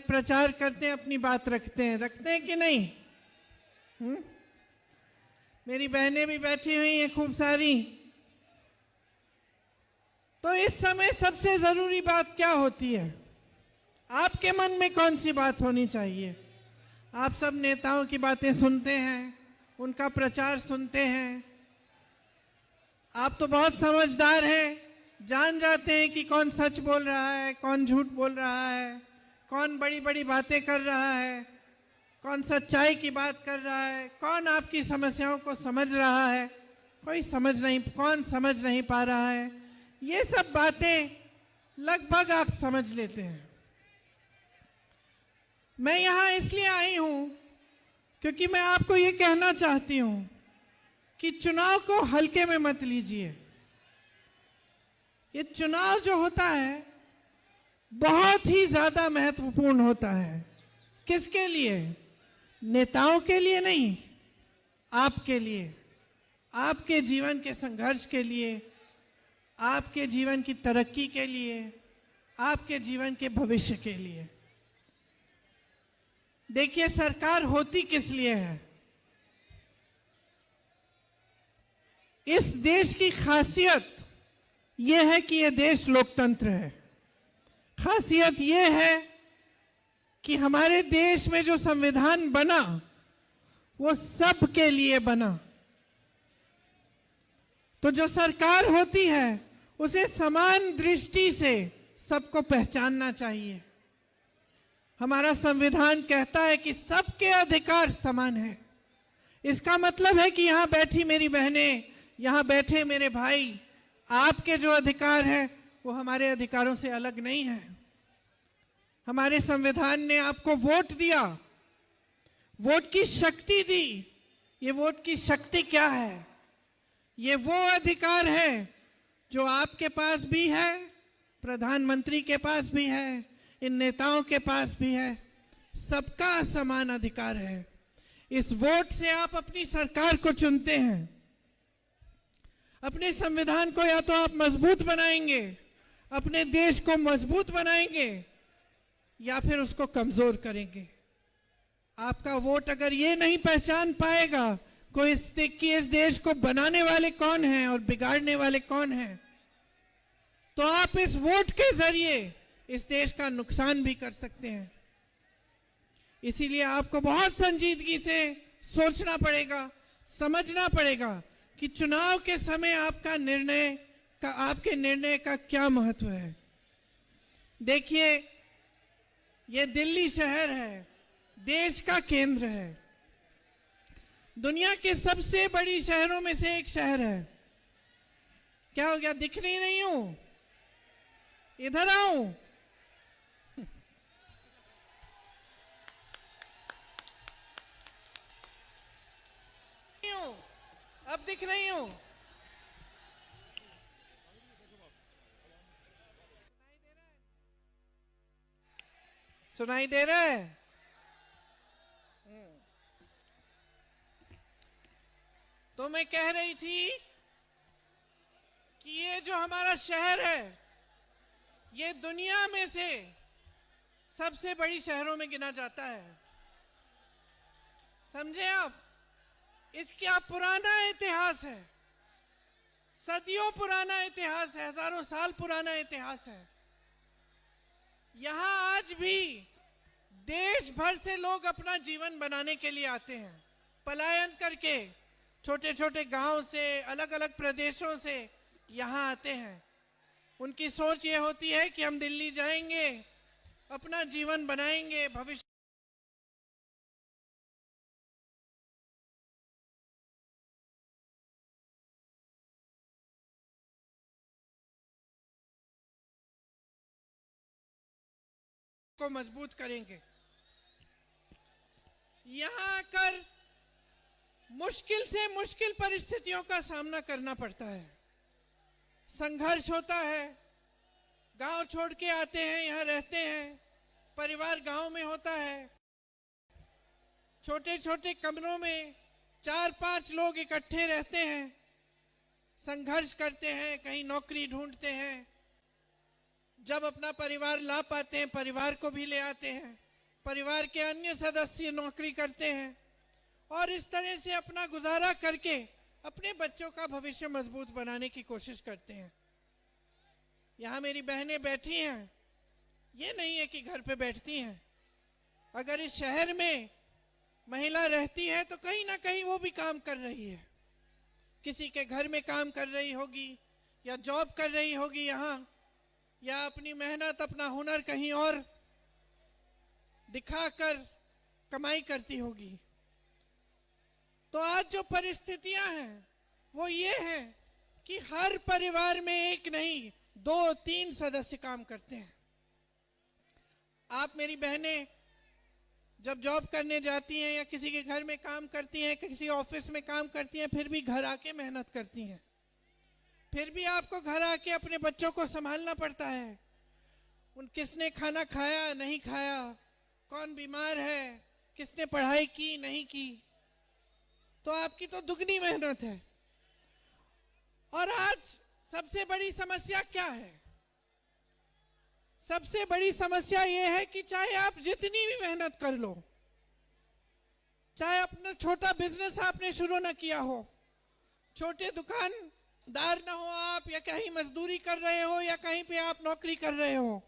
प्रचार करते हैं, अपनी बात रखते हैं कि नहीं? मेरी बहनें भी बैठी हुई हैं खूब सारी। तो इस समय सबसे जरूरी बात क्या होती है? आपके मन में कौन सी बात होनी चाहिए? आप सब नेताओं की बातें सुनते हैं, उनका प्रचार सुनते हैं। आप तो बहुत समझदार हैं, जान जाते हैं कि कौन सच बोल रहा है, कौन झूठ बोल रहा है, कौन बड़ी बड़ी बातें कर रहा है, कौन सच्चाई की बात कर रहा है, कौन आपकी समस्याओं को समझ रहा है, कौन समझ नहीं पा रहा है। ये सब बातें लगभग आप समझ लेते हैं। मैं यहां इसलिए आई हूं क्योंकि मैं आपको ये कहना चाहती हूं कि चुनाव को हल्के में मत लीजिए। ये चुनाव जो होता है बहुत ही ज्यादा महत्वपूर्ण होता है। किसके लिए? नेताओं के लिए नहीं, आपके लिए, आपके जीवन के संघर्ष के लिए, आपके जीवन की तरक्की के लिए, आपके जीवन के भविष्य के लिए। देखिए, सरकार होती किस लिए है? इस देश की खासियत यह है कि यह देश लोकतंत्र है। खासियत यह है कि हमारे देश में जो संविधान बना वो सबके लिए बना। तो जो सरकार होती है उसे समान दृष्टि से सबको पहचानना चाहिए। हमारा संविधान कहता है कि सबके अधिकार समान है। इसका मतलब है कि यहां बैठी मेरी बहनें, यहां बैठे मेरे भाई, आपके जो अधिकार है वो हमारे अधिकारों से अलग नहीं है। हमारे संविधान ने आपको वोट दिया, वोट की शक्ति दी। ये वोट की शक्ति क्या है? ये वो अधिकार है जो आपके पास भी है, प्रधानमंत्री के पास भी है, इन नेताओं के पास भी है। सबका समान अधिकार है। इस वोट से आप अपनी सरकार को चुनते हैं। अपने संविधान को या तो आप मजबूत बनाएंगे, अपने देश को मजबूत बनाएंगे, या फिर उसको कमजोर करेंगे। आपका वोट अगर ये नहीं पहचान पाएगा कि इस देश को बनाने वाले कौन हैं और बिगाड़ने वाले कौन हैं, तो आप इस वोट के जरिए इस देश का नुकसान भी कर सकते हैं। इसीलिए आपको बहुत संजीदगी से सोचना पड़ेगा, समझना पड़ेगा कि चुनाव के समय आपके निर्णय का क्या महत्व है। देखिए, ये दिल्ली शहर है, देश का केंद्र है, दुनिया के सबसे बड़ी शहरों में से एक शहर है। क्या हो गया? दिख नहीं हूं? इधर आऊं? अब दिख रही हूं? सुनाई दे रहा है? तो मैं कह रही थी कि ये जो हमारा शहर है ये दुनिया में से सबसे बड़ी शहरों में गिना जाता है। समझे आप? इसका पुराना इतिहास है, सदियों पुराना इतिहास है, हजारों साल पुराना इतिहास है। यहां आज भी देश भर से लोग अपना जीवन बनाने के लिए आते हैं, पलायन करके छोटे छोटे गांव से, अलग अलग प्रदेशों से यहां आते हैं। उनकी सोच ये होती है कि हम दिल्ली जाएंगे, अपना जीवन बनाएंगे, भविष्य को मजबूत करेंगे। यहां आकर मुश्किल से मुश्किल परिस्थितियों का सामना करना पड़ता है, संघर्ष होता है। गांव छोड़ के आते हैं, यहां रहते हैं, परिवार गांव में होता है, छोटे छोटे कमरों में 4-5 लोग इकट्ठे रहते हैं, संघर्ष करते हैं, कहीं नौकरी ढूंढते हैं। जब अपना परिवार ला पाते हैं, परिवार को भी ले आते हैं। परिवार के अन्य सदस्य नौकरी करते हैं और इस तरह से अपना गुजारा करके अपने बच्चों का भविष्य मजबूत बनाने की कोशिश करते हैं। यहाँ मेरी बहनें बैठी हैं, ये नहीं है कि घर पे बैठती हैं। अगर इस शहर में महिला रहती है तो कहीं ना कहीं वो भी काम कर रही है, किसी के घर में काम कर रही होगी या जॉब कर रही होगी यहाँ, या अपनी मेहनत अपना हुनर कहीं और दिखाकर कमाई करती होगी। तो आज जो परिस्थितियां हैं वो ये है कि हर परिवार में एक नहीं 2-3 सदस्य काम करते हैं। आप मेरी बहनें जब जॉब करने जाती हैं या किसी के घर में काम करती हैं, किसी ऑफिस में काम करती हैं, फिर भी घर आके मेहनत करती हैं, फिर भी आपको घर आके अपने बच्चों को संभालना पड़ता है। उन किसने खाना खाया नहीं खाया, कौन बीमार है, किसने पढ़ाई की नहीं की, तो आपकी तो दुगनी मेहनत है। और आज सबसे बड़ी समस्या क्या है? सबसे बड़ी समस्या यह है कि चाहे आप जितनी भी मेहनत कर लो, चाहे अपना छोटा बिजनेस आपने शुरू ना किया हो, छोटे दुकानदार ना हो आप, या कहीं मजदूरी कर रहे हो या कहीं पे आप नौकरी कर रहे हो,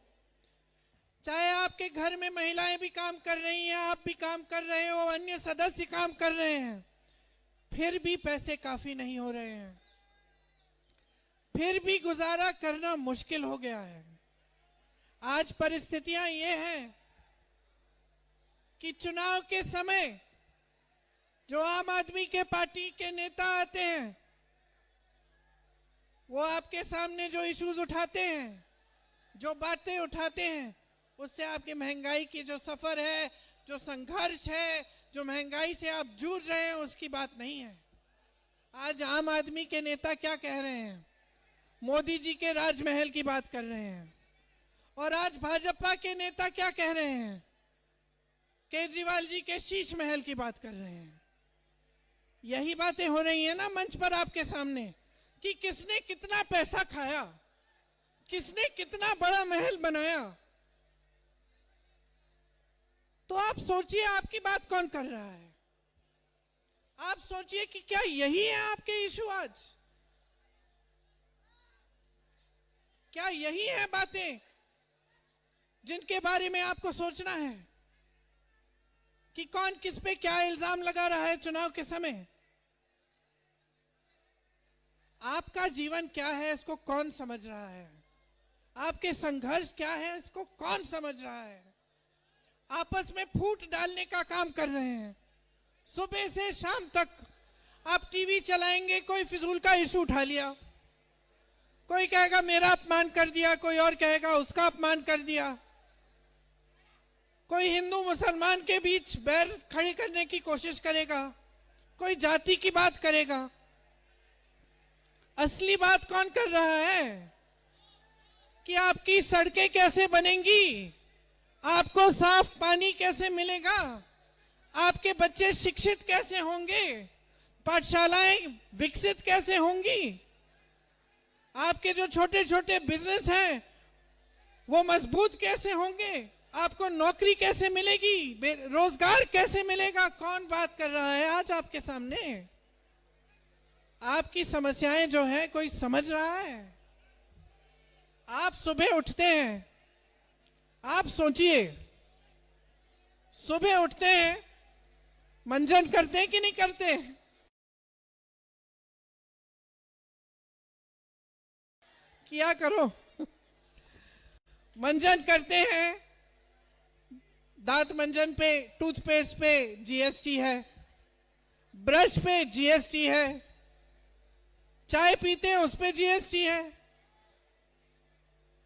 चाहे आपके घर में महिलाएं भी काम कर रही हैं, आप भी काम कर रहे हो, अन्य सदस्य काम कर रहे हैं, फिर भी पैसे काफी नहीं हो रहे हैं, फिर भी गुजारा करना मुश्किल हो गया है। आज परिस्थितियां ये हैं कि चुनाव के समय जो आम आदमी के पार्टी के नेता आते हैं वो आपके सामने जो इश्यूज उठाते हैं, जो बातें उठाते हैं, उससे आपकी महंगाई की जो सफर है, जो संघर्ष है, जो महंगाई से आप जूझ रहे हैं, उसकी बात नहीं है। आज आम आदमी के नेता क्या कह रहे हैं? मोदी जी के राजमहल की बात कर रहे हैं। और आज भाजपा के नेता क्या कह रहे हैं? केजरीवाल जी के शीश महल की बात कर रहे हैं। यही बातें हो रही है ना मंच पर आपके सामने कि किसने कितना पैसा खाया, किसने कितना बड़ा महल बनाया। तो आप सोचिए आपकी बात कौन कर रहा है? आप सोचिए कि क्या यही है आपके इशू आज? क्या यही है बातें जिनके बारे में आपको सोचना है कि कौन किस पे क्या इल्जाम लगा रहा है चुनाव के समय? आपका जीवन क्या है इसको कौन समझ रहा है? आपके संघर्ष क्या है इसको कौन समझ रहा है? आपस में फूट डालने का काम कर रहे हैं। सुबह से शाम तक आप टीवी चलाएंगे, कोई फिजूल का इशू उठा लिया, कोई कहेगा मेरा अपमान कर दिया, कोई और कहेगा उसका अपमान कर दिया, कोई हिंदू मुसलमान के बीच बैर खड़ी करने की कोशिश करेगा, कोई जाति की बात करेगा। असली बात कौन कर रहा है कि आपकी सड़कें कैसे बनेंगी, आपको साफ पानी कैसे मिलेगा, आपके बच्चे शिक्षित कैसे होंगे, पाठशालाएं विकसित कैसे होंगी, आपके जो छोटे छोटे बिजनेस हैं वो मजबूत कैसे होंगे, आपको नौकरी कैसे मिलेगी, रोजगार कैसे मिलेगा। कौन बात कर रहा है आज आपके सामने? आपकी समस्याएं जो है कोई समझ रहा है? आप सुबह उठते हैं, आप सोचिए, सुबह उठते हैं, मंजन करते हैं कि नहीं करते? किया करो। मंजन करते हैं, दांत मंजन पे, टूथपेस्ट पे जीएसटी है, ब्रश पे जीएसटी है, चाय पीते हैं उस पे जीएसटी है,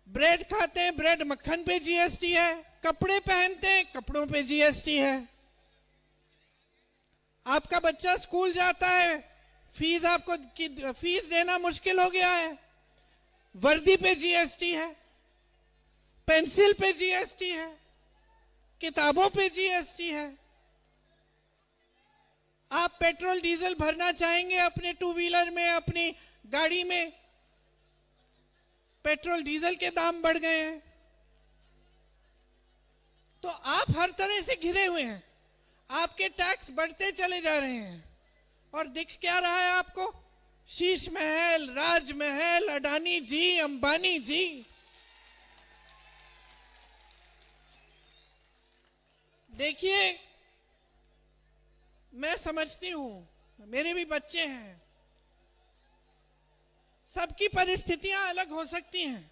ब्रेड खाते हैं ब्रेड मक्खन पे जीएसटी है, कपड़े पहनते हैं कपड़ों पे जीएसटी है। आपका बच्चा स्कूल जाता है, फीस आपको फीस देना मुश्किल हो गया है, वर्दी पे जीएसटी है, पेंसिल पे जीएसटी है, किताबों पे जीएसटी है। आप पेट्रोल डीजल भरना चाहेंगे अपने टू व्हीलर में, अपनी गाड़ी में, पेट्रोल डीजल के दाम बढ़ गए हैं। तो आप हर तरह से घिरे हुए हैं, आपके टैक्स बढ़ते चले जा रहे हैं और दिख क्या रहा है आपको? शीश महल, राजमहल, अडानी जी, अंबानी जी। देखिए, मैं समझती हूं, मेरे भी बच्चे हैं, सबकी परिस्थितियां अलग हो सकती हैं,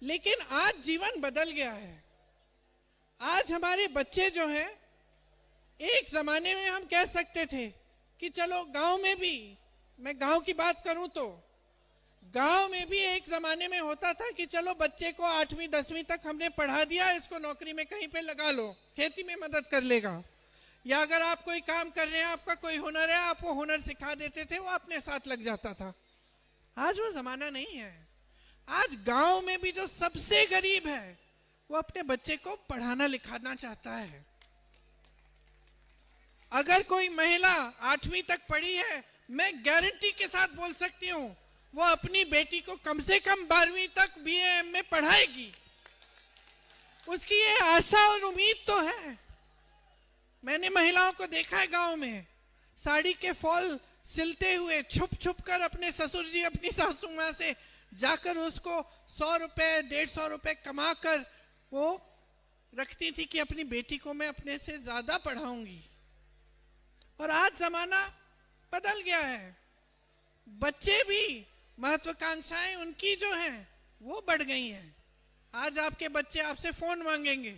लेकिन आज जीवन बदल गया है। आज हमारे बच्चे जो हैं, एक जमाने में हम कह सकते थे कि चलो गांव में भी, मैं गांव की बात करूं तो गांव में भी एक जमाने में होता था कि चलो बच्चे को 8वीं 10वीं तक हमने पढ़ा दिया, इसको नौकरी में कहीं पे लगा लो, खेती में मदद कर लेगा, या अगर आप कोई काम कर रहे हैं, आपका कोई हुनर है, आप वो हुनर सिखा देते थे, वो अपने साथ लग जाता था। आज वो जमाना नहीं है। आज गांव में भी जो सबसे गरीब है, वो अपने बच्चे को पढ़ाना लिखाना चाहता है। अगर कोई महिला 8वीं तक पढ़ी है, मैं गारंटी के साथ बोल सकती हूं, वो अपनी बेटी को कम से कम 12वीं तक BA में पढ़ाएगी। उसकी ये आशा और उम्मीद तो है। मैंने महिलाओं को देखा है गांव में, साड़ी के फॉल सिलते हुए छुप छुप कर अपने ससुर जी, अपनी सासू माँ से जाकर उसको 100 रुपए 150 रुपए कमा कर वो रखती थी कि अपनी बेटी को मैं अपने से ज्यादा पढ़ाऊंगी। और आज जमाना बदल गया है, बच्चे भी, महत्वाकांक्षाएं उनकी जो हैं वो बढ़ गई हैं। आज आपके बच्चे आपसे फोन मांगेंगे,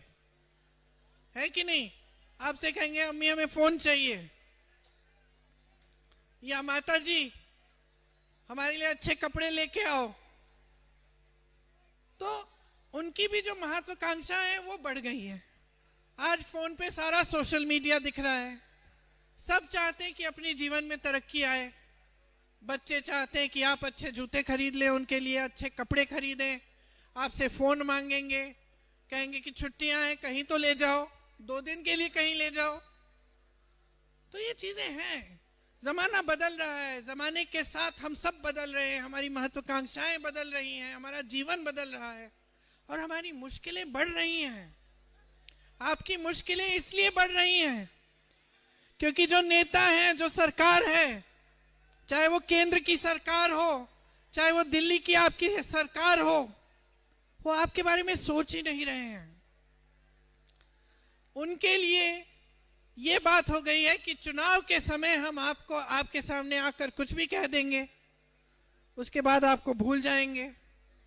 है कि नहीं? आपसे कहेंगे अम्मी हमें फोन चाहिए, या माता जी हमारे लिए अच्छे कपड़े लेके आओ। तो उनकी भी जो महत्वाकांक्षा है वो बढ़ गई है। आज फोन पे सारा सोशल मीडिया दिख रहा है। सब चाहते हैं कि अपने जीवन में तरक्की आए। बच्चे चाहते हैं कि आप अच्छे जूते खरीद लें, उनके लिए अच्छे कपड़े खरीदें, आपसे फोन मांगेंगे, कहेंगे कि छुट्टियां हैं कहीं तो ले जाओ, 2 दिन के लिए कहीं ले जाओ। तो ये चीजें हैं, जमाना बदल रहा है, जमाने के साथ हम सब बदल रहे हैं, हमारी महत्वाकांक्षाएं बदल रही हैं, हमारा जीवन बदल रहा है और हमारी मुश्किलें बढ़ रही हैं। आपकी मुश्किलें इसलिए बढ़ रही हैं क्योंकि जो नेता हैं, जो सरकार है, चाहे वो केंद्र की सरकार हो, चाहे वो दिल्ली की आपकी सरकार हो, वो आपके बारे में सोच ही नहीं रहे हैं। उनके लिए ये बात हो गई है कि चुनाव के समय हम आपको, आपके सामने आकर कुछ भी कह देंगे, उसके बाद आपको भूल जाएंगे,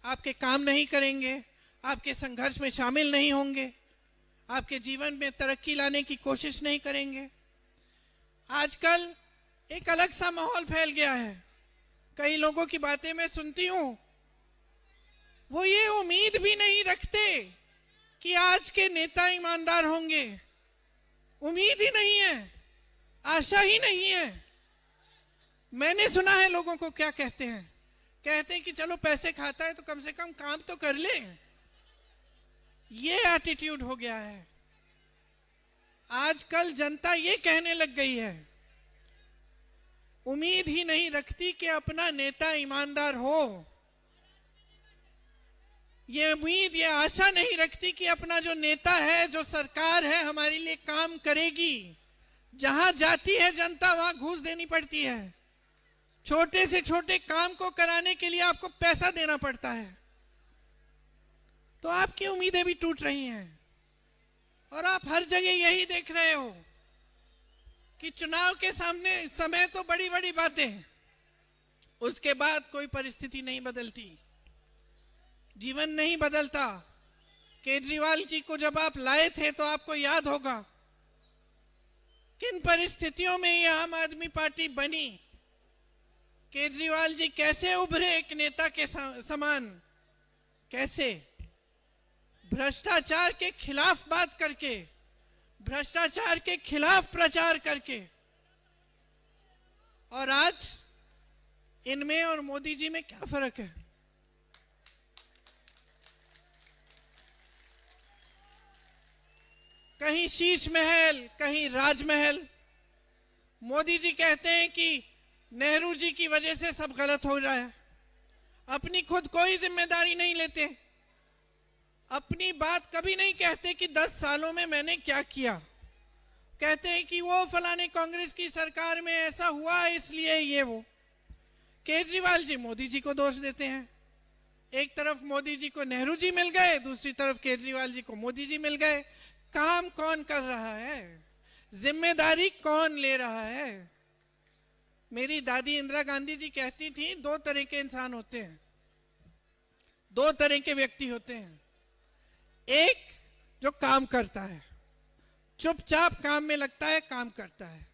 आपके काम नहीं करेंगे, आपके संघर्ष में शामिल नहीं होंगे, आपके जीवन में तरक्की लाने की कोशिश नहीं करेंगे। आजकल एक अलग सा माहौल फैल गया है। कई लोगों की बातें मैं सुनती हूं, वो ये उम्मीद भी नहीं रखते कि आज के नेता ईमानदार होंगे। उम्मीद ही नहीं है, आशा ही नहीं है। मैंने सुना है लोगों को क्या कहते हैं, कहते हैं कि चलो पैसे खाता है तो कम से कम काम तो कर ले। ये एटीट्यूड हो गया है। आजकल जनता ये कहने लग गई है, उम्मीद ही नहीं रखती कि अपना नेता ईमानदार हो। ये उम्मीद, ये आशा नहीं रखती कि अपना जो नेता है, जो सरकार है, हमारे लिए काम करेगी। जहां जाती है जनता, वहां घूस देनी पड़ती है। छोटे से छोटे काम को कराने के लिए आपको पैसा देना पड़ता है। तो आपकी उम्मीदें भी टूट रही हैं और आप हर जगह यही देख रहे हो कि चुनाव के सामने समय तो बड़ी बड़ी बातें, उसके बाद कोई परिस्थिति नहीं बदलती, जीवन नहीं बदलता। केजरीवाल जी को जब आप लाए थे तो आपको याद होगा किन परिस्थितियों में ये आम आदमी पार्टी बनी। केजरीवाल जी कैसे उभरे एक नेता के समान, कैसे भ्रष्टाचार के खिलाफ बात करके, भ्रष्टाचार के खिलाफ प्रचार करके। और आज इनमें और मोदी जी में क्या फर्क है? कहीं शीश महल, कहीं राजमहल। मोदी जी कहते हैं कि नेहरू जी की वजह से सब गलत हो रहा है, अपनी खुद कोई जिम्मेदारी नहीं लेते। अपनी बात कभी नहीं कहते कि 10 सालों में मैंने क्या किया। कहते हैं कि वो फलाने कांग्रेस की सरकार में ऐसा हुआ इसलिए ये वो। केजरीवाल जी मोदी जी को दोष देते हैं। एक तरफ मोदी जी को नेहरू जी मिल गए, दूसरी तरफ केजरीवाल जी को मोदी जी मिल गए। काम कौन कर रहा है, जिम्मेदारी कौन ले रहा है? मेरी दादी इंदिरा गांधी जी कहती थी, 2 तरह के इंसान होते हैं, 2 तरह के व्यक्ति होते हैं। एक जो काम करता है, चुपचाप काम में लगता है, काम करता है।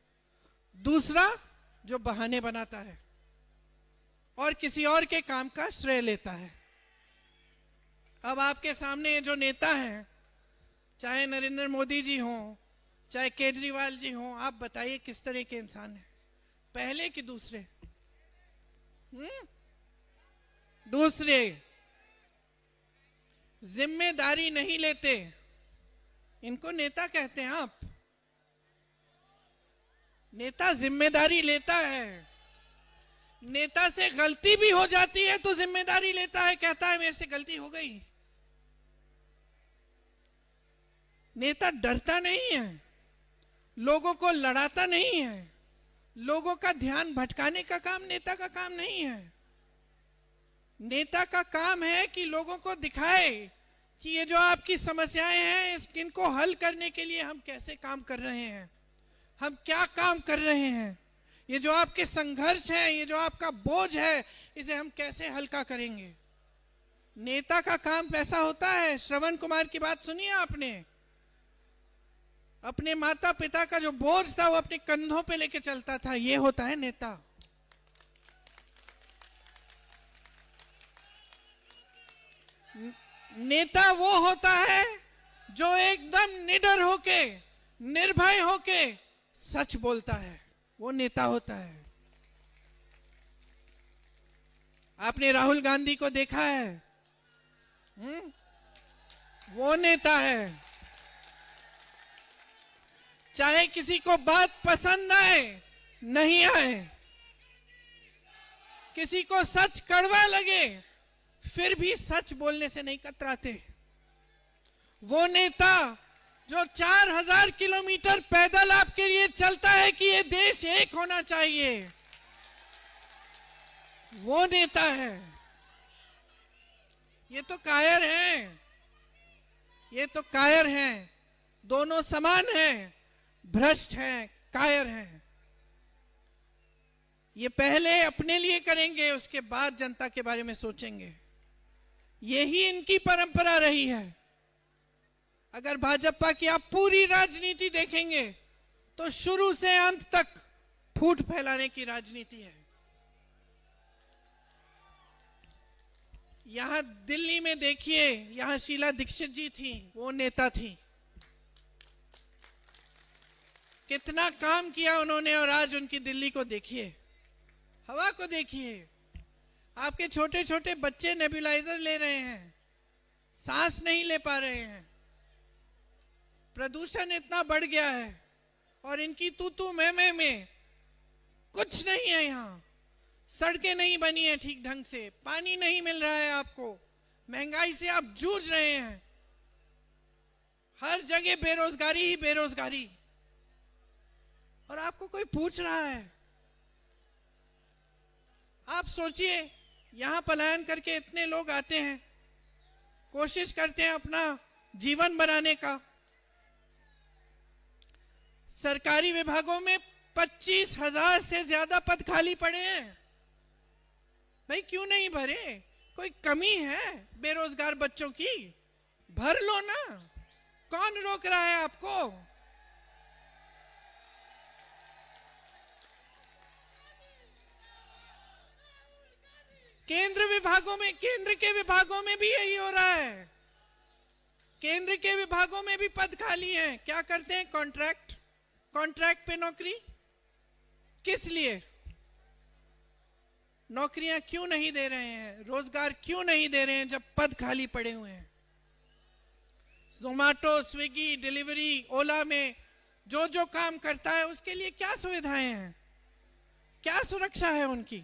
दूसरा जो बहाने बनाता है और किसी और के काम का श्रेय लेता है। अब आपके सामने जो नेता हैं, चाहे नरेंद्र मोदी जी हों, चाहे केजरीवाल जी हों, आप बताइए किस तरह के इंसान हैं, पहले कि दूसरे? दूसरे जिम्मेदारी नहीं लेते, इनको नेता कहते हैं आप। नेता जिम्मेदारी लेता है, नेता से गलती भी हो जाती है तो जिम्मेदारी लेता है, कहता है मेरे से गलती हो गई। नेता डरता नहीं है, लोगों को लड़ाता नहीं है, लोगों का ध्यान भटकाने का काम नेता का काम नहीं है। नेता का काम है कि लोगों को दिखाए कि ये जो आपकी समस्याएं हैं, इनको हल करने के लिए हम कैसे काम कर रहे हैं, हम क्या काम कर रहे हैं, ये जो आपके संघर्ष है, ये जो आपका बोझ है, इसे हम कैसे हल्का करेंगे। नेता का काम पैसा होता है। श्रवण कुमार की बात सुनिए आपने, अपने माता पिता का जो बोझ था वो अपने कंधों पे लेके चलता था, ये होता है नेता। नेता वो होता है जो एकदम निडर होके, निर्भय होके सच बोलता है, वो नेता होता है। आपने राहुल गांधी को देखा है, वो नेता है। चाहे किसी को बात पसंद आए नहीं आए, किसी को सच कड़वा लगे, फिर भी सच बोलने से नहीं कतराते। वो नेता जो 4000 किलोमीटर पैदल आपके लिए चलता है कि ये देश एक होना चाहिए, वो नेता है। ये तो कायर हैं, ये तो कायर हैं, दोनों समान हैं, भ्रष्ट हैं, कायर हैं। ये पहले अपने लिए करेंगे, उसके बाद जनता के बारे में सोचेंगे। यही इनकी परंपरा रही है। अगर भाजपा की आप पूरी राजनीति देखेंगे तो शुरू से अंत तक फूट फैलाने की राजनीति है। यहां दिल्ली में देखिए, यहां शीला दीक्षित जी थी, वो नेता थी, कितना काम किया उन्होंने, और आज उनकी दिल्ली को देखिए, हवा को देखिए। आपके छोटे छोटे बच्चे नेबुलाइजर ले रहे हैं, सांस नहीं ले पा रहे हैं। प्रदूषण इतना बढ़ गया है और इनकी तू तू मैं में कुछ नहीं है। यहाँ सड़कें नहीं बनी है ठीक ढंग से, पानी नहीं मिल रहा है आपको, महंगाई से आप जूझ रहे हैं, हर जगह बेरोजगारी ही बेरोजगारी, और आपको कोई पूछ रहा है? आप सोचिए, यहां पलायन करके इतने लोग आते हैं, कोशिश करते हैं अपना जीवन बनाने का। सरकारी विभागों में 25,000 से ज्यादा पद खाली पड़े हैं। भाई क्यों नहीं भरे? कोई कमी है बेरोजगार बच्चों की? भर लो ना, कौन रोक रहा है आपको? केंद्र के विभागों में भी यही हो रहा है। केंद्र के विभागों में भी पद खाली हैं। क्या करते हैं? कॉन्ट्रैक्ट पे नौकरी। किस लिए? नौकरियां क्यों नहीं दे रहे हैं, रोजगार क्यों नहीं दे रहे हैं जब पद खाली पड़े हुए हैं? जोमैटो, स्विगी, डिलीवरी, ओला में जो जो काम करता है उसके लिए क्या सुविधाएं हैं, क्या सुरक्षा है उनकी?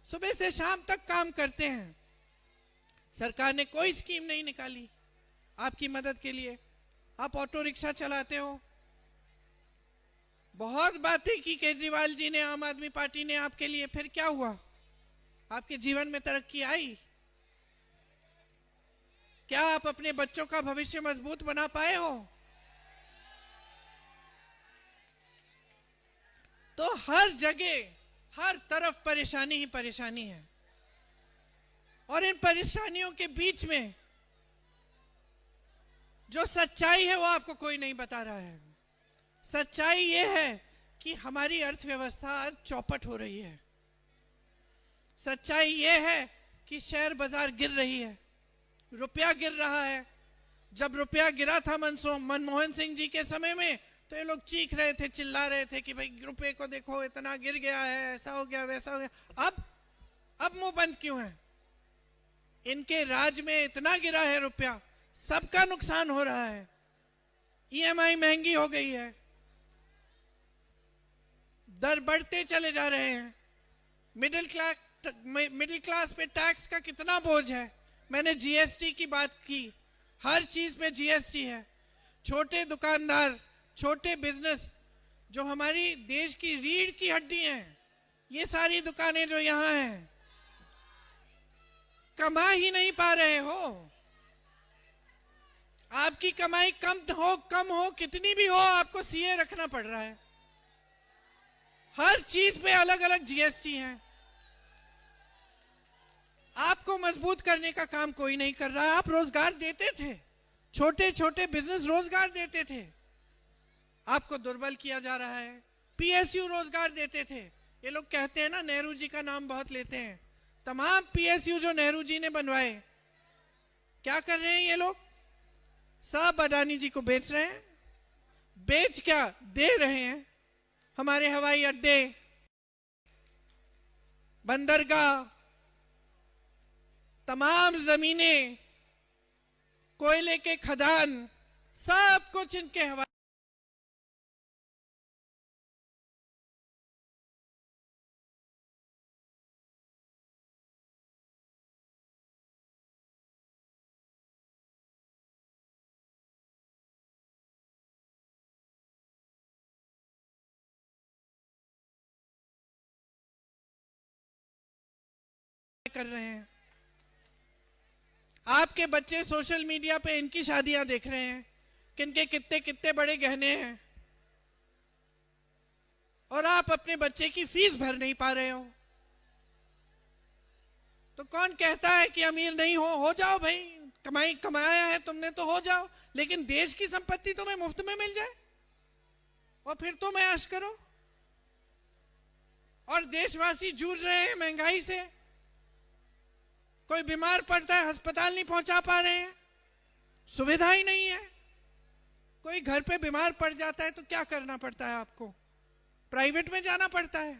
सुबह से शाम तक काम करते हैं, सरकार ने कोई स्कीम नहीं निकाली आपकी मदद के लिए। आप ऑटो रिक्शा चलाते हो, बहुत बातें की केजरीवाल जी ने, आम आदमी पार्टी ने आपके लिए, फिर क्या हुआ? आपके जीवन में तरक्की आई? क्या आप अपने बच्चों का भविष्य मजबूत बना पाए हो? तो हर जगह हर तरफ परेशानी ही परेशानी है, और इन परेशानियों के बीच में जो सच्चाई है वो आपको कोई नहीं बता रहा है। सच्चाई ये है कि हमारी अर्थव्यवस्था आज चौपट हो रही है। सच्चाई ये है कि शेयर बाजार गिर रही है, रुपया गिर रहा है। जब रुपया गिरा था मनमोहन सिंह जी के समय में, तो ये लोग चीख रहे थे, चिल्ला रहे थे कि भाई रुपये को देखो इतना गिर गया है, ऐसा हो गया वैसा हो गया। अब मुंह बंद क्यों है? इनके राज में इतना गिरा है रुपया, सबका नुकसान हो रहा है। ईएमआई महंगी हो गई है, दर बढ़ते चले जा रहे हैं। मिडिल क्लास पे टैक्स का कितना बोझ है। मैंने जीएसटी की बात की, हर चीज में जीएसटी है। छोटे दुकानदार, छोटे बिजनेस, जो हमारी देश की रीढ़ की हड्डी हैं, ये सारी दुकानें जो यहां हैं, कमा ही नहीं पा रहे हो। आपकी कमाई कम हो कितनी भी हो, आपको सीए रखना पड़ रहा है। हर चीज पे अलग अलग जीएसटी है। आपको मजबूत करने का काम कोई नहीं कर रहा है। आप रोजगार देते थे, छोटे छोटे बिजनेस रोजगार देते थे, आपको दुर्बल किया जा रहा है। पीएसयू रोजगार देते थे। ये लोग कहते हैं ना, नेहरू जी का नाम बहुत लेते हैं। तमाम पीएसयू जो नेहरू जी ने बनवाए, क्या कर रहे हैं ये लोग? सब अडानी जी को बेच रहे हैं। बेच क्या, दे रहे हैं। हमारे हवाई अड्डे, बंदरगाह, तमाम जमीनें, कोयले के खदान, सब कुछ इनके हवाले कर रहे हैं। आपके बच्चे सोशल मीडिया पे इनकी शादियां देख रहे हैं, किनके कितने कितने बड़े गहने हैं, और आप अपने बच्चे की फीस भर नहीं पा रहे हो। तो कौन कहता है कि अमीर नहीं हो जाओ भाई, कमाया है तुमने तो हो जाओ, लेकिन देश की संपत्ति तुम्हें मुफ्त में मिल जाए और फिर तुम ऐश करो। और देशवासी जूझ रहे हैं महंगाई से। कोई बीमार पड़ता है, अस्पताल नहीं पहुंचा पा रहे हैं, सुविधा ही नहीं है। कोई घर पे बीमार पड़ जाता है तो क्या करना पड़ता है आपको? प्राइवेट में जाना पड़ता है।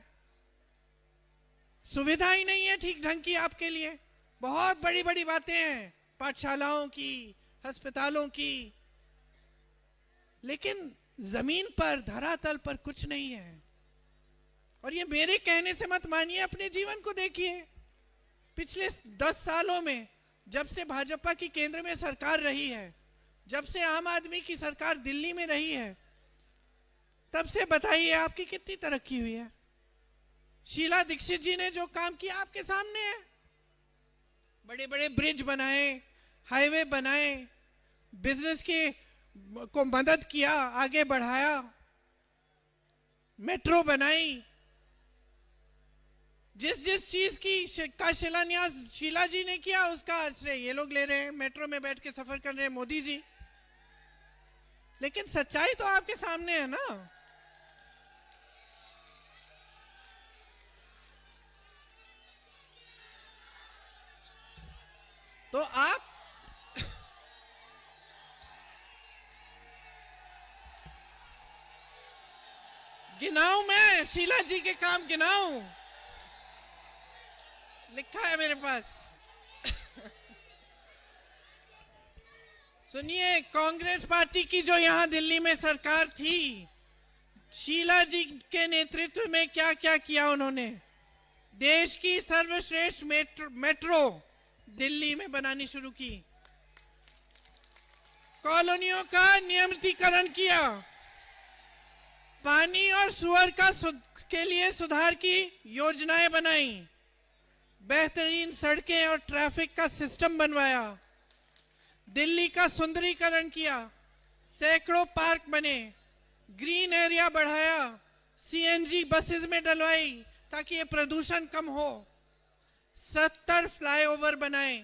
सुविधा ही नहीं है ठीक ढंग की आपके लिए। बहुत बड़ी बड़ी बातें हैं, पाठशालाओं की, अस्पतालों की, लेकिन जमीन पर, धरातल पर कुछ नहीं है। और ये मेरे कहने से मत मानिए, अपने जीवन को देखिए। पिछले 10 सालों में, जब से भाजपा की केंद्र में सरकार रही है, जब से आम आदमी की सरकार दिल्ली में रही है, तब से बताइए आपकी कितनी तरक्की हुई है। शीला दीक्षित जी ने जो काम किया आपके सामने है। बड़े बड़े ब्रिज बनाए, हाईवे बनाए, बिजनेस को मदद किया, आगे बढ़ाया, मेट्रो बनाई। जिस जिस चीज का शिलान्यास शीला जी ने किया, उसका आश्रय ये लोग ले रहे हैं। मेट्रो में बैठ के सफर कर रहे हैं मोदी जी। लेकिन सच्चाई तो आपके सामने है ना। तो आप गिनाऊं मैं शीला जी के काम गिनाऊं? लिखा है मेरे पास। सुनिए, कांग्रेस पार्टी की जो यहां दिल्ली में सरकार थी, शीला जी के नेतृत्व में क्या क्या किया उन्होंने। देश की सर्वश्रेष्ठ मेट्रो दिल्ली में बनानी शुरू की, कॉलोनियों का नियमितीकरण किया, पानी और सुअर के लिए सुधार की योजनाएं बनाई, बेहतरीन सड़कें और ट्रैफिक का सिस्टम बनवाया, दिल्ली का सुंदरीकरण किया, सैकड़ों पार्क बने, ग्रीन एरिया बढ़ाया, सीएनजी बसेस में डलवाई ताकि ये प्रदूषण कम हो, 70 फ्लाईओवर बनाए,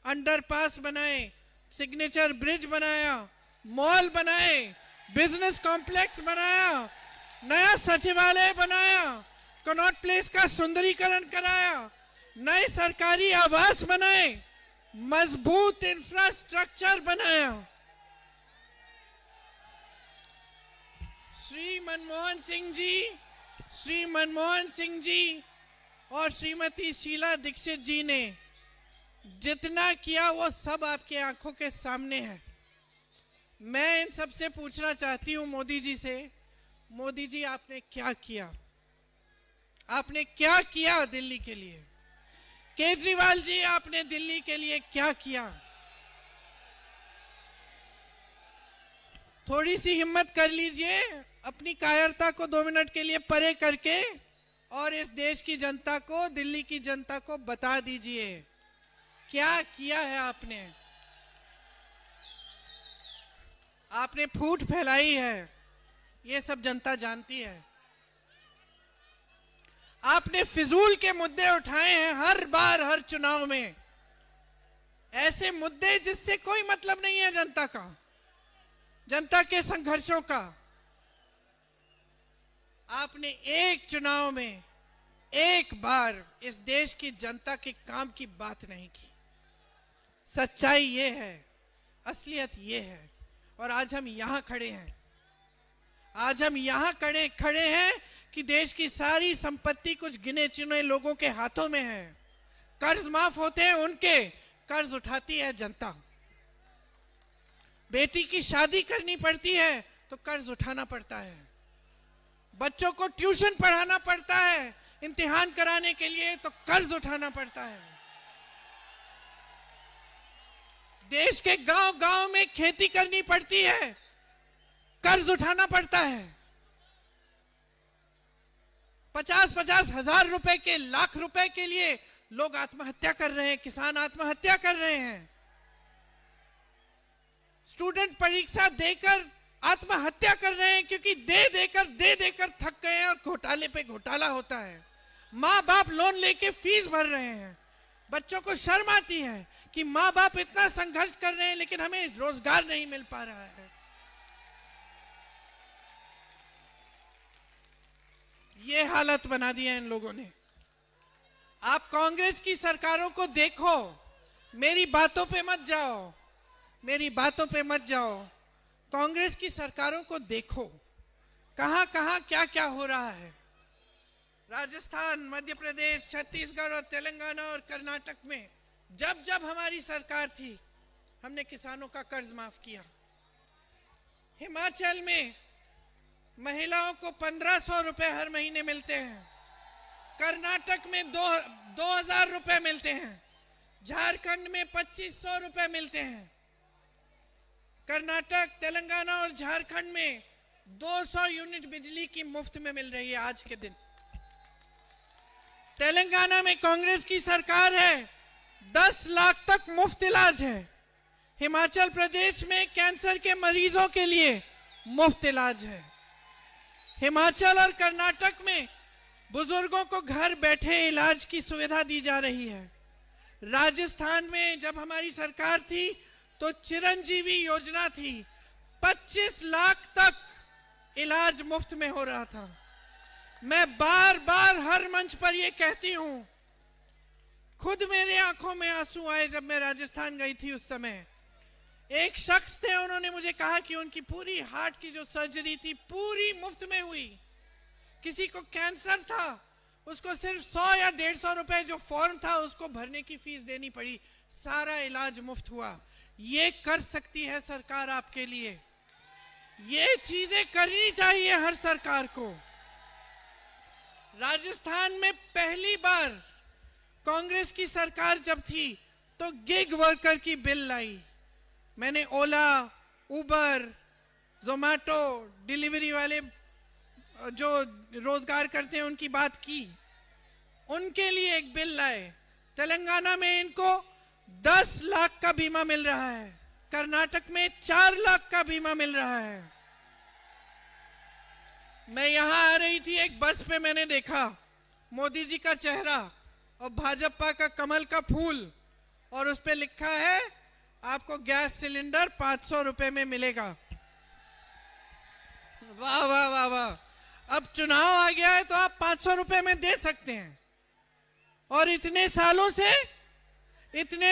अंडरपास बनाए, सिग्नेचर ब्रिज बनाया, मॉल बनाए, बिजनेस कॉम्प्लेक्स बनाया, नया सचिवालय बनाया, कनॉट प्लेस का सुंदरीकरण कराया, नए सरकारी आवास बनाए, मजबूत इंफ्रास्ट्रक्चर बनाया। श्री मनमोहन सिंह जी और श्रीमती शीला दीक्षित जी ने जितना किया वो सब आपके आंखों के सामने है। मैं इन सबसे पूछना चाहती हूं मोदी जी से, मोदी जी आपने क्या किया? आपने क्या किया दिल्ली के लिए? केजरीवाल जी आपने दिल्ली के लिए क्या किया? थोड़ी सी हिम्मत कर लीजिए, अपनी कायरता को 2 मिनट के लिए परे करके और इस देश की जनता को, दिल्ली की जनता को बता दीजिए क्या किया है आपने। आपने फूट फैलाई है, ये सब जनता जानती है। आपने फिजूल के मुद्दे उठाए हैं हर बार, हर चुनाव में, ऐसे मुद्दे जिससे कोई मतलब नहीं है जनता का, जनता के संघर्षों का। आपने एक चुनाव में एक बार इस देश की जनता के काम की बात नहीं की। सच्चाई ये है, असलियत ये है। और आज हम यहां खड़े हैं, आज हम यहां खड़े हैं कि देश की सारी संपत्ति कुछ गिने चुने लोगों के हाथों में है। कर्ज माफ होते हैं उनके, कर्ज उठाती है जनता। बेटी की शादी करनी पड़ती है तो कर्ज उठाना पड़ता है, बच्चों को ट्यूशन पढ़ाना पड़ता है, इम्तिहान कराने के लिए तो कर्ज उठाना पड़ता है। देश के गांव-गांव में खेती करनी पड़ती है, कर्ज उठाना पड़ता है। 50-50 हजार रुपए के, लाख रुपए के लिए लोग आत्महत्या कर रहे हैं, किसान आत्महत्या कर रहे हैं। स्टूडेंट परीक्षा देकर आत्महत्या कर रहे हैं क्योंकि दे देकर थक गए हैं और घोटाले पे घोटाला होता है। माँ बाप लोन लेके फीस भर रहे हैं। बच्चों को शर्म आती है कि माँ बाप इतना संघर्ष कर रहे हैं लेकिन हमें रोजगार नहीं मिल पा रहा है। ये हालत बना दी है इन लोगों ने। आप कांग्रेस की सरकारों को देखो, मेरी बातों पे मत जाओ, मेरी बातों पे मत जाओ। कांग्रेस की सरकारों को देखो, कहां कहां क्या क्या हो रहा है। राजस्थान, मध्य प्रदेश, छत्तीसगढ़ और तेलंगाना और कर्नाटक में जब जब हमारी सरकार थी, हमने किसानों का कर्ज माफ किया। हिमाचल में महिलाओं को 1500 रुपए हर महीने मिलते हैं। कर्नाटक में 2000 रुपए मिलते हैं। झारखंड में 2500 रुपए मिलते हैं। कर्नाटक, तेलंगाना और झारखंड में 200 यूनिट बिजली की मुफ्त में मिल रही है आज के दिन। तेलंगाना में कांग्रेस की सरकार है, 10 लाख तक मुफ्त इलाज है। हिमाचल प्रदेश में कैंसर के मरीजों के लिए मुफ्त इलाज है। हिमाचल और कर्नाटक में बुजुर्गों को घर बैठे इलाज की सुविधा दी जा रही है। राजस्थान में जब हमारी सरकार थी तो चिरंजीवी योजना थी, 25 लाख तक इलाज मुफ्त में हो रहा था। मैं बार बार हर मंच पर यह कहती हूं, खुद मेरे आंखों में आंसू आए जब मैं राजस्थान गई थी। उस समय एक शख्स थे, उन्होंने मुझे कहा कि उनकी पूरी हार्ट की जो सर्जरी थी पूरी मुफ्त में हुई। किसी को कैंसर था, उसको सिर्फ 100 या 150 रुपए जो फॉर्म था उसको भरने की फीस देनी पड़ी, सारा इलाज मुफ्त हुआ। ये कर सकती है सरकार आपके लिए, ये चीजें करनी चाहिए हर सरकार को। राजस्थान में पहली बार कांग्रेस की सरकार जब थी तो गिग वर्कर की बिल लाई। मैंने ओला, उबर, जोमैटो, डिलीवरी वाले जो रोजगार करते हैं उनकी बात की, उनके लिए एक बिल लाए। तेलंगाना में इनको 10 लाख का बीमा मिल रहा है, कर्नाटक में 4 लाख का बीमा मिल रहा है। मैं यहां आ रही थी, एक बस पे मैंने देखा मोदी जी का चेहरा और भाजपा का कमल का फूल, और उस पे लिखा है आपको गैस सिलेंडर 500 रुपए में मिलेगा। वाह वाह वाह वाह। अब चुनाव आ गया है तो आप 500 रुपए में दे सकते हैं। और इतने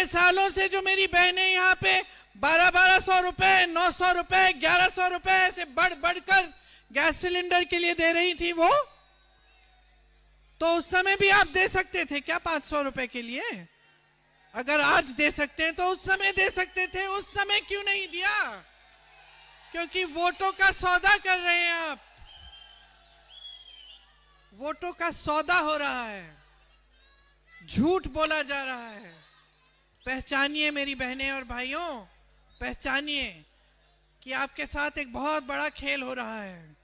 सालों से जो मेरी बहनें यहाँ पे 1200 रुपए, 900 रुपए, 1100 रुपए ऐसे बढ़कर गैस सिलेंडर के लिए दे रही थी, वो तो उस समय भी आप दे सकते थे क्या 500 रुपए के लिए? अगर आज दे सकते हैं तो उस समय दे सकते थे। उस समय क्यों नहीं दिया? क्योंकि वोटों का सौदा कर रहे हैं आप। वोटों का सौदा हो रहा है, झूठ बोला जा रहा है। पहचानिए मेरी बहनें और भाइयों, पहचानिए कि आपके साथ एक बहुत बड़ा खेल हो रहा है।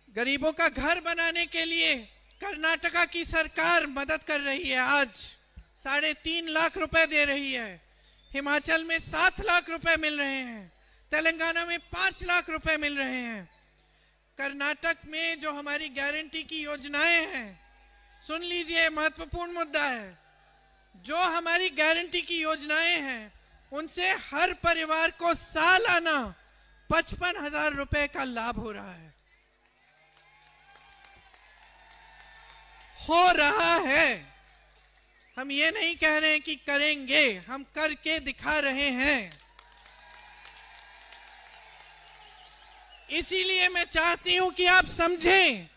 गरीबों का घर बनाने के लिए कर्नाटका की सरकार मदद कर रही है, आज 3.5 लाख रुपए दे रही है। हिमाचल में 7 लाख रुपए मिल रहे हैं, तेलंगाना में 5 लाख रुपए मिल रहे हैं। कर्नाटक में जो हमारी गारंटी की योजनाएं हैं, सुन लीजिए, महत्वपूर्ण मुद्दा है। जो हमारी गारंटी की योजनाएं हैं उनसे हर परिवार को सालाना 55,000 रुपए का लाभ हो रहा है। हो रहा है। हम ये नहीं कह रहे हैं कि करेंगे, हम करके दिखा रहे हैं। इसीलिए मैं चाहती हूं कि आप समझें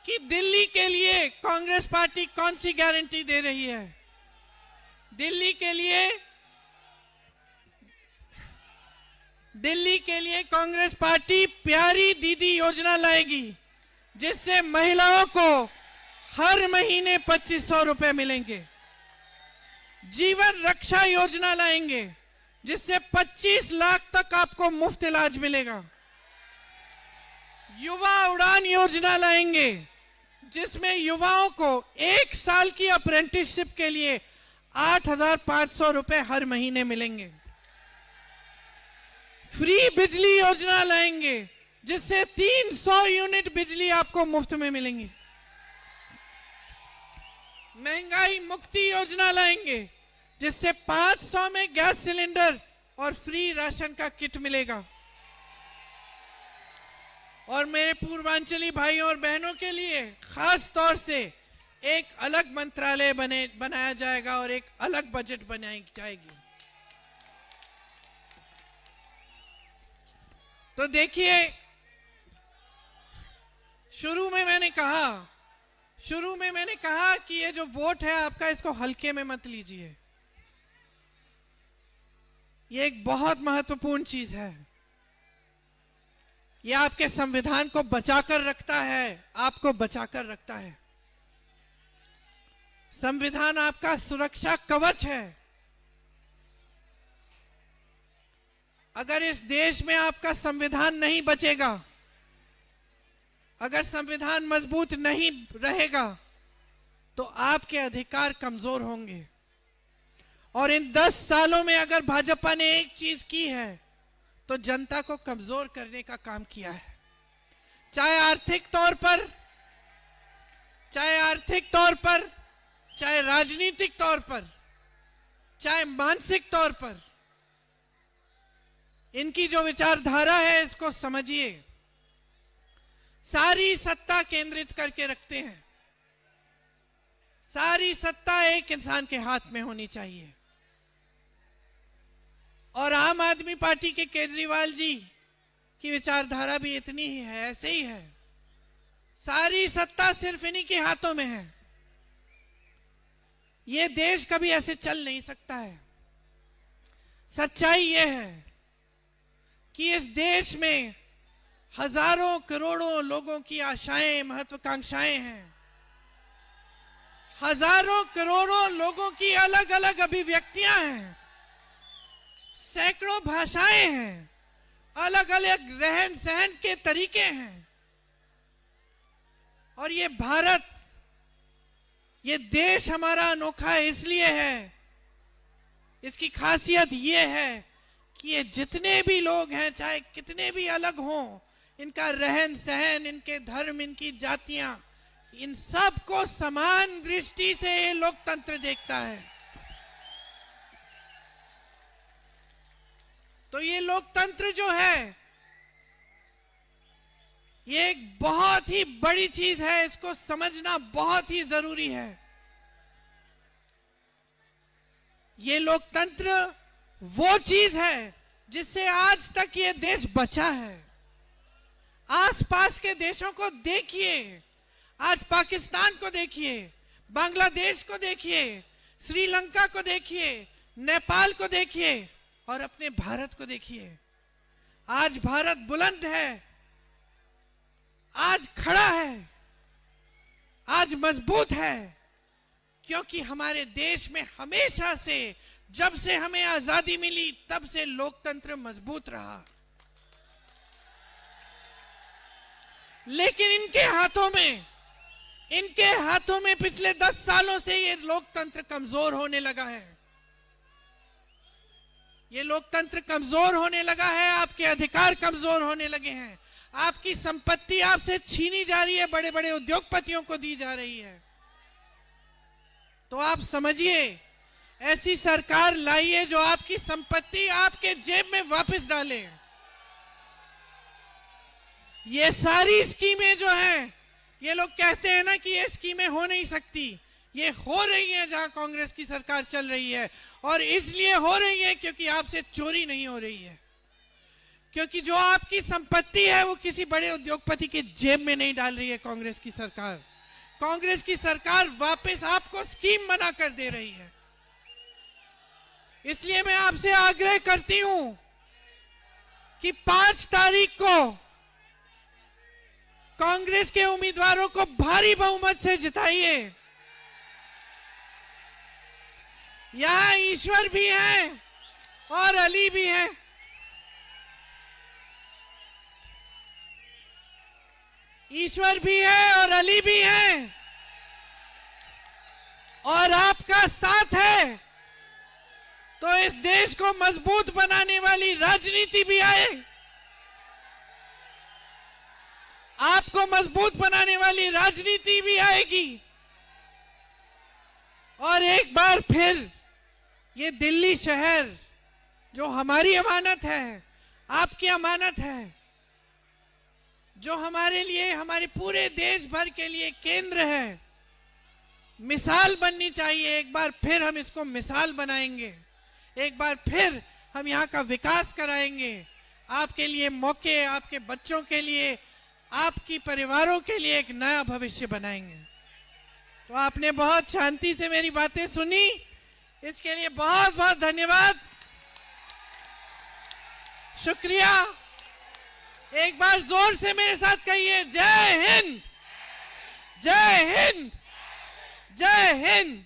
कि दिल्ली के लिए कांग्रेस पार्टी कौन सी गारंटी दे रही है। दिल्ली के लिए कांग्रेस पार्टी प्यारी दीदी योजना लाएगी, जिससे महिलाओं को हर महीने 2500 रुपए मिलेंगे। जीवन रक्षा योजना लाएंगे, जिससे 25 लाख तक आपको मुफ्त इलाज मिलेगा। युवा उड़ान योजना लाएंगे, जिसमें युवाओं को 1 साल की अप्रेंटिसशिप के लिए 8,500 रुपए हर महीने मिलेंगे। फ्री बिजली योजना लाएंगे, जिससे 300 यूनिट बिजली आपको मुफ्त में मिलेंगी। महंगाई मुक्ति योजना लाएंगे, जिससे 500 में गैस सिलेंडर और फ्री राशन का किट मिलेगा। और मेरे पूर्वांचली भाइयों और बहनों के लिए खास तौर से एक अलग मंत्रालय बनाया जाएगा और एक अलग बजट बनाई जाएगी। तो देखिए, शुरू में मैंने कहा कि ये जो वोट है आपका, इसको हल्के में मत लीजिए। ये एक बहुत महत्वपूर्ण चीज है। ये आपके संविधान को बचाकर रखता है, आपको बचाकर रखता है। संविधान आपका सुरक्षा कवच है। अगर इस देश में आपका संविधान नहीं बचेगा, अगर संविधान मजबूत नहीं रहेगा, तो आपके अधिकार कमजोर होंगे। और इन 10 सालों में अगर भाजपा ने एक चीज की है, तो जनता को कमजोर करने का काम किया है। चाहे आर्थिक तौर पर, चाहे राजनीतिक तौर पर, चाहे मानसिक तौर पर। इनकी जो विचारधारा है, इसको समझिए। सारी सत्ता केंद्रित करके रखते हैं। सारी सत्ता एक इंसान के हाथ में होनी चाहिए। और आम आदमी पार्टी के केजरीवाल जी की विचारधारा भी इतनी ही है, ऐसे ही है। सारी सत्ता सिर्फ इन्हीं के हाथों में है। ये देश कभी ऐसे चल नहीं सकता है। सच्चाई ये है कि इस देश में हजारों करोड़ों लोगों की आशाएं, महत्वाकांक्षाएं हैं। हजारों करोड़ों लोगों की अलग अलग अभिव्यक्तियां हैं, सैकड़ों भाषाएं हैं, अलग अलग रहन सहन के तरीके हैं। और ये भारत, ये देश हमारा अनोखा इसलिए है, इसकी खासियत ये है कि ये जितने भी लोग हैं, चाहे कितने भी अलग हों, इनका रहन सहन, इनके धर्म, इनकी जातियां, इन सब को समान दृष्टि से ये लोकतंत्र देखता है। तो ये लोकतंत्र जो है, ये एक बहुत ही बड़ी चीज है, इसको समझना बहुत ही जरूरी है। ये लोकतंत्र वो चीज है जिससे आज तक ये देश बचा है। आसपास के देशों को देखिए, आज पाकिस्तान को देखिए, बांग्लादेश को देखिए, श्रीलंका को देखिए, नेपाल को देखिए और अपने भारत को देखिए। आज भारत बुलंद है, आज खड़ा है, आज मजबूत है, क्योंकि हमारे देश में हमेशा से, जब से हमें आजादी मिली, तब से लोकतंत्र मजबूत रहा। लेकिन इनके हाथों में पिछले 10 सालों से ये लोकतंत्र कमजोर होने लगा है। ये लोकतंत्र कमजोर होने लगा है, आपके अधिकार कमजोर होने लगे हैं, आपकी संपत्ति आपसे छीनी जा रही है, बड़े बड़े उद्योगपतियों को दी जा रही है। तो आप समझिए, ऐसी सरकार लाइए जो आपकी संपत्ति आपके जेब में वापस डाले। ये सारी स्कीमें जो हैं, ये लोग कहते हैं ना कि ये स्कीमें हो नहीं सकती, ये हो रही है जहां कांग्रेस की सरकार चल रही है। और इसलिए हो रही है क्योंकि आपसे चोरी नहीं हो रही है, क्योंकि जो आपकी संपत्ति है वो किसी बड़े उद्योगपति के जेब में नहीं डाल रही है कांग्रेस की सरकार। कांग्रेस की सरकार वापस आपको स्कीम बना कर दे रही है। इसलिए मैं आपसे आग्रह करती हूं कि 5 तारीख को कांग्रेस के उम्मीदवारों को भारी बहुमत से जिताइए। यहां ईश्वर भी हैं और अली भी हैं। ईश्वर भी है और अली भी है, और आपका साथ है तो इस देश को मजबूत बनाने वाली राजनीति भी आए। आपको मजबूत बनाने वाली राजनीति भी आएगी। और एक बार फिर ये दिल्ली शहर जो हमारी अमानत है, आपकी अमानत है, जो हमारे लिए, हमारे पूरे देश भर के लिए केंद्र है, मिसाल बननी चाहिए। एक बार फिर हम इसको मिसाल बनाएंगे, एक बार फिर हम यहाँ का विकास कराएंगे, आपके लिए मौके, आपके बच्चों के लिए, आपकी परिवारों के लिए एक नया भविष्य बनाएंगे। तो आपने बहुत शांति से मेरी बातें सुनी, इसके लिए बहुत बहुत धन्यवाद, शुक्रिया। एक बार जोर से मेरे साथ कहिए, जय हिंद, जय हिंद, जय हिंद।